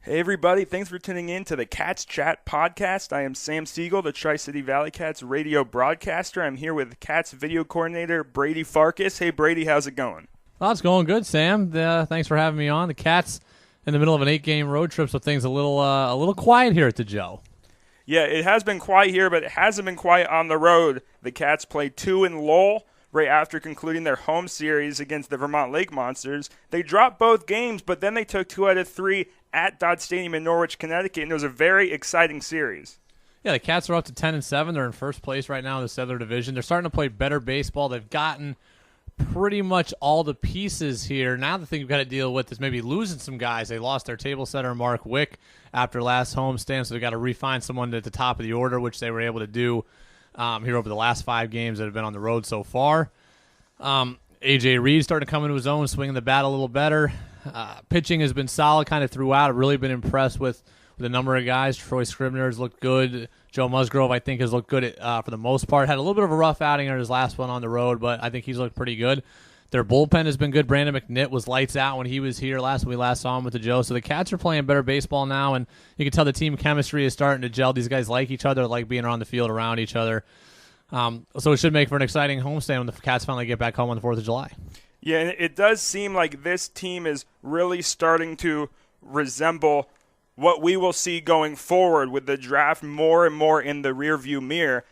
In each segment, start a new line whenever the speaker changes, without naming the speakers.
Hey everybody, thanks for tuning in to the Cats Chat podcast. I am Sam Sigal, the Tri-City ValleyCats radio broadcaster. I'm here with Cats video coordinator Brady Farkas. Hey Brady, how's it going?
Well, it's going good, Sam. Thanks for having me on. The Cats in the middle of an 8-game road trip, so things a little quiet here at the Joe.
Yeah, it has been quiet here, but it hasn't been quiet on the road. The Cats played 2 in Lowell right after concluding their home series against the Vermont Lake Monsters. They dropped both games, but then they took 2 out of 3 at Dodd Stadium in Norwich, Connecticut, and it was a very exciting series.
Yeah, the Cats are up to 10-7. They're in first place right now in the Southern Division. They're starting to play better baseball. They've gotten pretty much all the pieces here. Now the thing we've got to deal with is maybe losing some guys. They lost their table setter, Mark Wick, after last homestand, so they've got to refine someone at the top of the order, which they were able to do here over the last 5 games that have been on the road so far. A.J. Reed starting to come into his own, swinging the bat a little better. Pitching has been solid kind of throughout. I've really been impressed with a number of guys. Troy Scribner has looked good. Joe Musgrove, I think, has looked good for the most part. Had a little bit of a rough outing in his last one on the road, but I think he's looked pretty good. Their bullpen has been good. Brandon McNitt was lights out when he was here when we last saw him with the Joe. So the Cats are playing better baseball now, and you can tell the team chemistry is starting to gel. These guys like each other, like being around the field around each other. So it should make for an exciting homestand when the Cats finally get back home on the 4th of July.
Yeah, and it does seem like this team is really starting to resemble what we will see going forward with the draft more and more in the rearview mirror.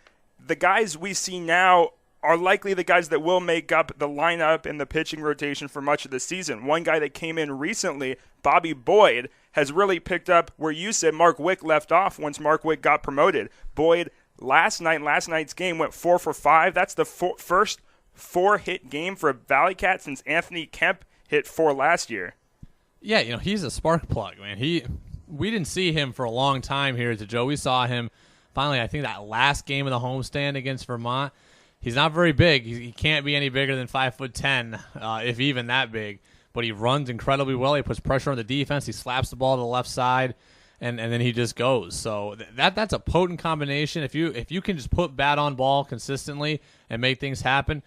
The guys we see now are likely the guys that will make up the lineup and the pitching rotation for much of the season. One guy that came in recently, Bobby Boyd, has really picked up where you said Mark Wick left off once Mark Wick got promoted. Boyd, last night's game went 4 for 5. That's the first 4-hit game for a ValleyCat since Anthony Kemp hit 4 last year.
Yeah, he's a spark plug, man. We didn't see him for a long time here at the Joe. We saw him finally, I think, that last game of the homestand against Vermont. He's not very big. He can't be any bigger than 5'10", if even that big. But he runs incredibly well. He puts pressure on the defense. He slaps the ball to the left side, and then he just goes. So that's a potent combination. If you can just put bat on ball consistently and make things happen,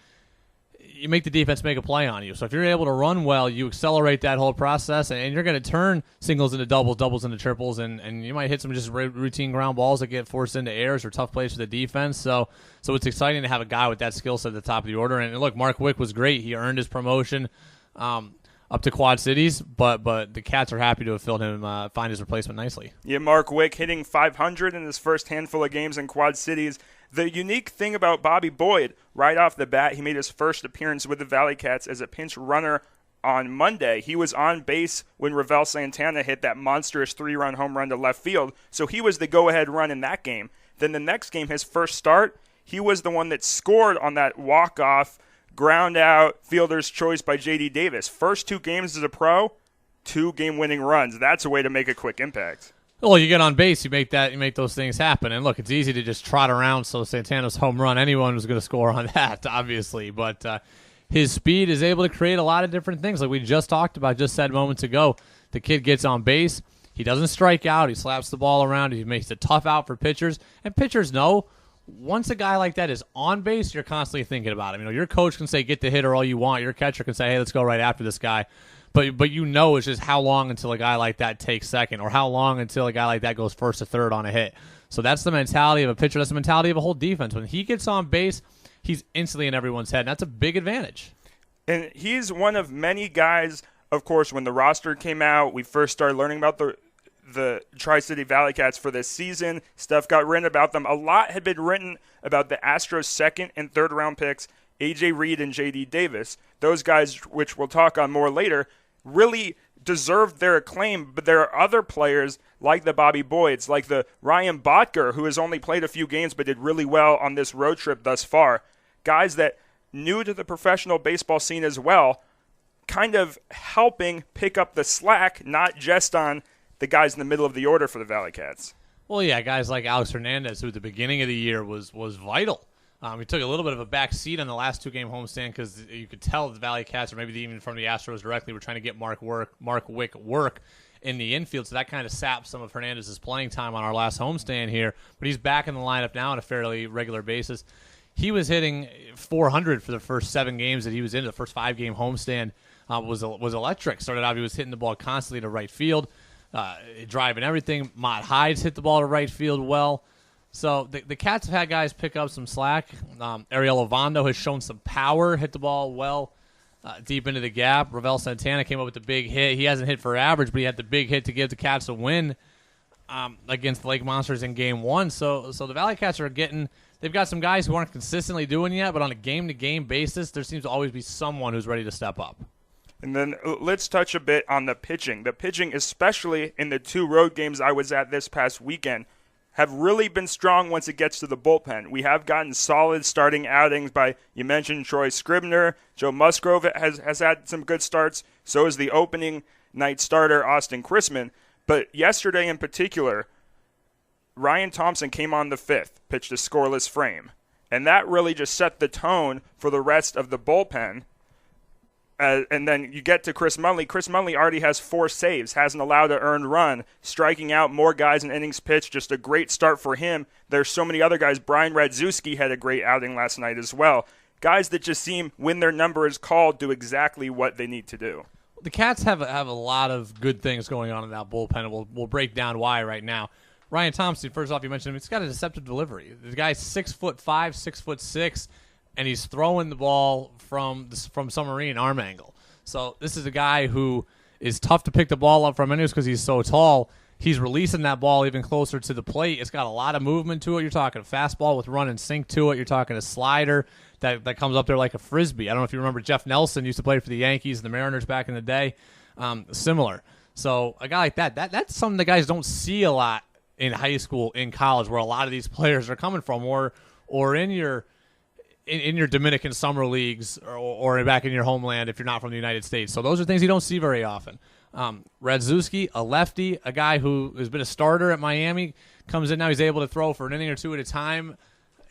you make the defense make a play on you. So if you're able to run well, you accelerate that whole process, and you're going to turn singles into doubles into triples, and you might hit some just routine ground balls that get forced into errors or tough plays for the defense. So it's exciting to have a guy with that skill set at the top of the order. And look, Mark Wick was great. He earned his promotion up to Quad Cities, but the Cats are happy to have filled him, find his replacement nicely.
Yeah, Mark Wick hitting .500 in his first handful of games in Quad Cities. The unique thing about Bobby Boyd, right off the bat, he made his first appearance with the ValleyCats as a pinch runner on Monday. He was on base when Ravel Santana hit that monstrous 3-run home run to left field, so he was the go-ahead run in that game. Then the next game, his first start, he was the one that scored on that walk-off, ground-out, fielder's choice by J.D. Davis. First 2 games as a pro, 2 game-winning runs. That's a way to make a quick impact.
Well, you get on base, you make those things happen. And look, it's easy to just trot around. So Santana's home run, anyone was going to score on that, obviously. But his speed is able to create a lot of different things, like we just talked about, just said moments ago. The kid gets on base, he doesn't strike out, he slaps the ball around, he makes it tough out for pitchers, and pitchers know once a guy like that is on base, you're constantly thinking about him. Your coach can say get the hitter all you want, your catcher can say, hey, let's go right after this guy. But it's just how long until a guy like that takes second, or how long until a guy like that goes first or third on a hit. So that's the mentality of a pitcher. That's the mentality of a whole defense. When he gets on base, he's instantly in everyone's head, and that's a big advantage.
And he's one of many guys, of course, when the roster came out, we first started learning about the Tri-City ValleyCats for this season. Stuff got written about them. A lot had been written about the Astros' second and third round picks, A.J. Reed and J.D. Davis. Those guys, which we'll talk on more later, really deserved their acclaim, but there are other players like the Bobby Boyds, like the Ryan Botker, who has only played a few games but did really well on this road trip thus far. Guys that new to the professional baseball scene as well, kind of helping pick up the slack, not just on the guys in the middle of the order for the ValleyCats.
Well, yeah, guys like Alex Hernandez, who at the beginning of the year was vital. He took a little bit of a back seat on the last 2-game homestand because you could tell the ValleyCats, or maybe even from the Astros directly, were trying to get Mark Wick work in the infield. So that kind of sapped some of Hernandez's playing time on our last homestand here. But he's back in the lineup now on a fairly regular basis. He was hitting .400 for the first 7 games that he was in. The first 5-game homestand was electric. Started out, he was hitting the ball constantly to right field. driving everything. Mott Hydes hit the ball to right field well. So the Cats have had guys pick up some slack. Ariel Ovando has shown some power, hit the ball well deep into the gap. Ravel Santana came up with the big hit. He hasn't hit for average, but he had the big hit to give the Cats a win against the Lake Monsters in Game 1. So the Valley Cats they've got some guys who aren't consistently doing yet, but on a game-to-game basis, there seems to always be someone who's ready to step up.
And then let's touch a bit on the pitching. The pitching, especially in the 2 road games I was at this past weekend, have really been strong once it gets to the bullpen. We have gotten solid starting outings by, you mentioned Troy Scribner. Joe Musgrove has had some good starts. So is the opening night starter, Austin Chrisman. But yesterday in particular, Ryan Thompson came on the 5th, pitched a scoreless frame. And that really just set the tone for the rest of the bullpen. And then you get to Chris Munley. Chris Munley already has 4 saves, hasn't allowed an earned run, striking out more guys in innings pitched. Just a great start for him. There's so many other guys. Brian Radzewski had a great outing last night as well. Guys that just seem, when their number is called, do exactly what they need to do.
The Cats have a lot of good things going on in that bullpen, and we'll break down why right now. Ryan Thompson, first off, you mentioned him. He's got a deceptive delivery. The guy's 6'5", 6'6", and he's throwing the ball from submarine arm angle. So this is a guy who is tough to pick the ball up from anyways because he's so tall. He's releasing that ball even closer to the plate. It's got a lot of movement to it. You're talking a fastball with run and sink to it. You're talking a slider that comes up there like a Frisbee. I don't know if you remember Jeff Nelson used to play for the Yankees and the Mariners back in the day. Similar. So a guy like that's something the guys don't see a lot in high school, in college, where a lot of these players are coming from, or in your Dominican summer leagues or back in your homeland if you're not from the United States. So those are things you don't see very often. Radzewski, a lefty, a guy who has been a starter at Miami, comes in now. He's able to throw for an inning or 2 at a time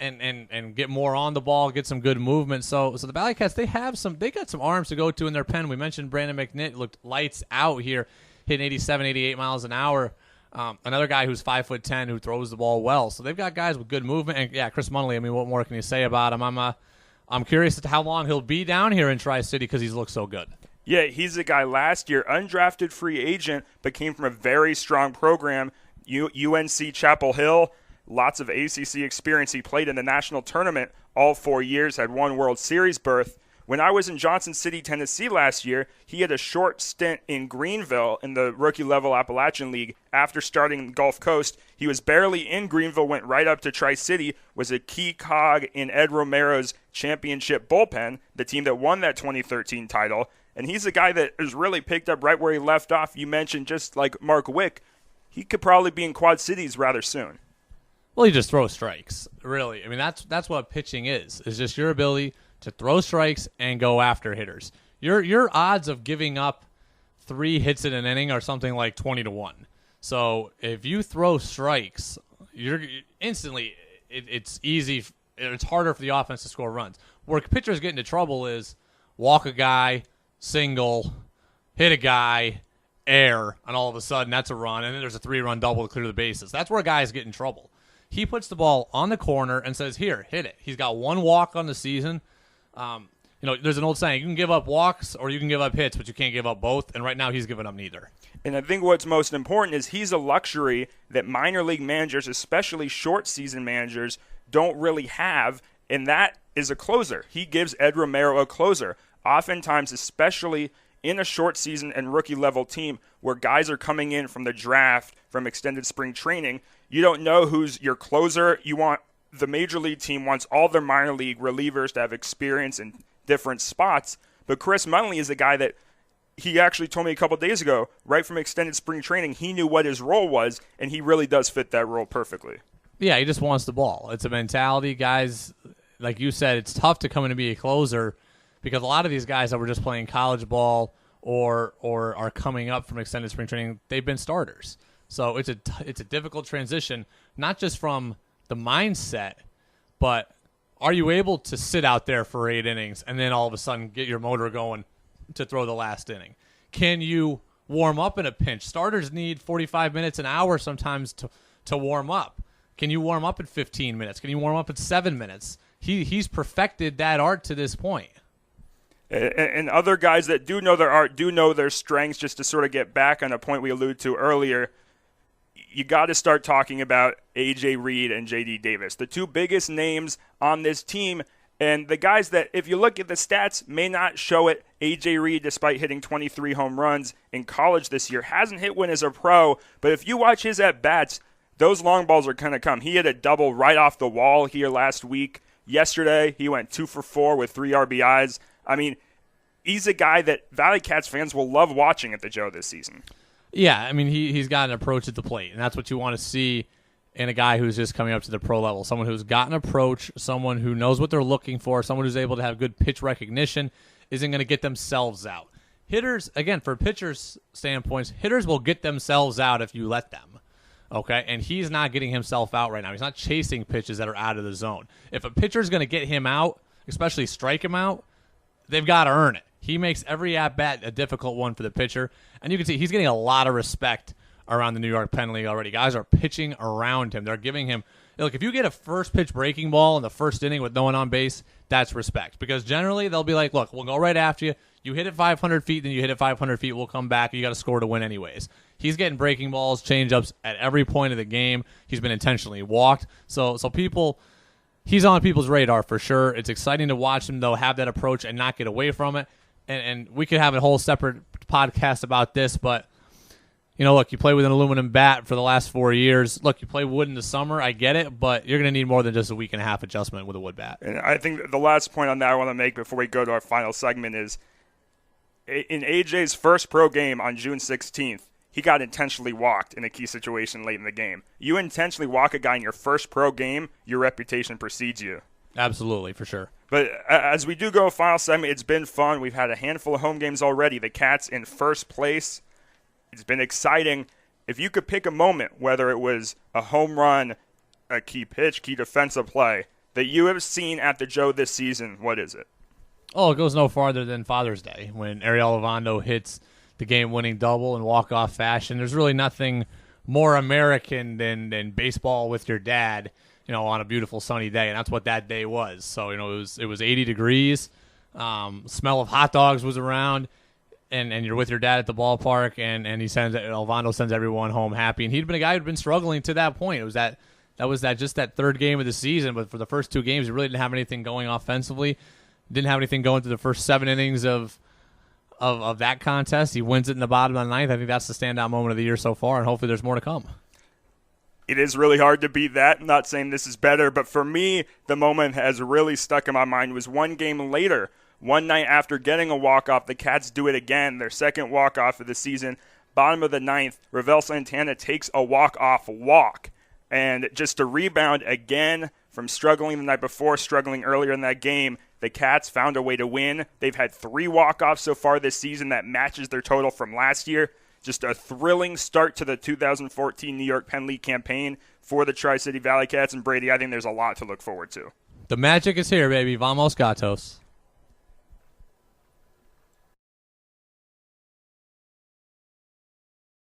and get more on the ball, get some good movement. So the Valley Cats, they got some arms to go to in their pen. We mentioned Brandon McNitt looked lights out here, hitting 87, 88 miles an hour. Another guy who's 5'10" who throws the ball well. So they've got guys with good movement. And yeah, Chris Munley, I mean, what more can you say about him? I'm curious as to how long he'll be down here in Tri-City because he's looked so good.
Yeah, he's a guy last year, undrafted free agent, but came from a very strong program, UNC Chapel Hill. Lots of ACC experience. He played in the national tournament all 4 years, had 1 World Series berth. When I was in Johnson City, Tennessee last year, he had a short stint in Greenville in the rookie-level Appalachian League after starting Gulf Coast. He was barely in Greenville, went right up to Tri-City, was a key cog in Ed Romero's championship bullpen, the team that won that 2013 title. And he's a guy that has really picked up right where he left off. You mentioned just like Mark Wick, he could probably be in Quad Cities rather soon.
Well, he just throws strikes, really. I mean, that's what pitching is just your ability to throw strikes and go after hitters. Your odds of giving up 3 hits in an inning are something like 20-1. So if you throw strikes, you're instantly it's easy. It's harder for the offense to score runs. Where pitchers get into trouble is walk a guy, single, hit a guy, air, and all of a sudden that's a run, and then there's a 3-run double to clear the bases. That's where guys get in trouble. He puts the ball on the corner and says, "Here, hit it." He's got 1 walk on the season. There's an old saying, you can give up walks or you can give up hits, but you can't give up both, and right now he's giving up neither.
And I think what's most important is he's a luxury that minor league managers, especially short season managers, don't really have, and that is a closer. He gives Ed Romero a closer. Oftentimes, especially in a short season and rookie level team where guys are coming in from the draft, from extended spring training, you don't know who's your closer. The major league team wants all their minor league relievers to have experience in different spots. But Chris Munley is a guy that he actually told me a couple days ago, right from extended spring training, he knew what his role was, and he really does fit that role perfectly.
Yeah, he just wants the ball. It's a mentality. Guys, like you said, it's tough to come in and be a closer because a lot of these guys that were just playing college ball or are coming up from extended spring training, they've been starters. So it's a difficult transition, not just from the mindset, but are you able to sit out there for 8 innings and then all of a sudden get your motor going to throw the last inning? Can you warm up in a pinch? Starters need 45 minutes, an hour sometimes to warm up. Can you warm up at 15 minutes? Can you warm up at 7 minutes? He's perfected that art to this point.
And other guys that do know their art, do know their strengths, just to sort of get back on a point we alluded to earlier, you got to start talking about A.J. Reed and J.D. Davis, the two biggest names on this team. And the guys that, if you look at the stats, may not show it. A.J. Reed, despite hitting 23 home runs in college this year, hasn't hit one as a pro. But if you watch his at-bats, those long balls are going to come. He hit a double right off the wall here last week. Yesterday, he went 2 for 4 with 3 RBIs. I mean, he's a guy that ValleyCats fans will love watching at the Joe this season.
Yeah, I mean, he's got an approach at the plate, and that's what you want to see in a guy who's just coming up to the pro level. Someone who's got an approach, someone who knows what they're looking for, someone who's able to have good pitch recognition, isn't going to get themselves out. Hitters, again, for pitchers' standpoints, hitters will get themselves out if you let them. Okay, and he's not getting himself out right now. He's not chasing pitches that are out of the zone. If a pitcher's going to get him out, especially strike him out, they've got to earn it. He makes every at-bat a difficult one for the pitcher, and you can see he's getting a lot of respect around the New York Penn League already. Guys are pitching around him. They're giving him – look, if you get a first-pitch breaking ball in the first inning with no one on base, that's respect. Because generally they'll be like, look, we'll go right after you. You hit it 500 feet, then you hit it 500 feet. We'll come back. You got to score to win anyways. He's getting breaking balls, change-ups at every point of the game. He's been intentionally walked. So people – he's on people's radar for sure. It's exciting to watch him, though, have that approach and not get away from it. And we could have a whole separate podcast about this, but, you know, look, you play with an aluminum bat for the last 4 years. Look, you play wood in the summer, I get it, but you're going to need more than just a week and a half adjustment with a wood bat.
And I think the last point on that I want to make before we go to our final segment is, in AJ's first pro game on June 16th, he got intentionally walked in a key situation late in the game. You intentionally walk a guy in your first pro game, your reputation precedes you.
Absolutely, for sure.
But as we do go final segment, it's been fun. We've had a handful of home games already. The Cats in first place. It's been exciting. If you could pick a moment, whether it was a home run, a key pitch, key defensive play, that you have seen at the Joe this season, what is it?
Oh, it goes no farther than Father's Day when Ariel Ovando hits the game-winning double in walk-off fashion. There's really nothing more American than baseball with your dad, you know, on a beautiful sunny day, and that's what that day was. So, you know, it was 80 degrees. Smell of hot dogs was around, and you're with your dad at the ballpark, and Ovando sends everyone home happy. And he'd been a guy who'd been struggling to that point. It was that third game of the season, but for the first 2 games, he really didn't have anything going offensively. Didn't have anything going through the first 7 innings of that contest. He wins it in the bottom of the 9th. I think that's the standout moment of the year so far, and hopefully there's more to come.
It is really hard to beat that. I'm not saying this is better, but for me, the moment has really stuck in my mind was one game later. One night after getting a walk-off, the Cats do it again, their second walk-off of the season. Bottom of the 9th, Ravel Santana takes a walk-off walk. And just to rebound again from struggling the night before, struggling earlier in that game, the Cats found a way to win. They've had 3 walk-offs so far this season. That matches their total from last year. Just a thrilling start to the 2014 New York Penn League campaign for the Tri-City ValleyCats. And Brady, I think there's a lot to look forward to.
The magic is here, baby. Vamos Gatos.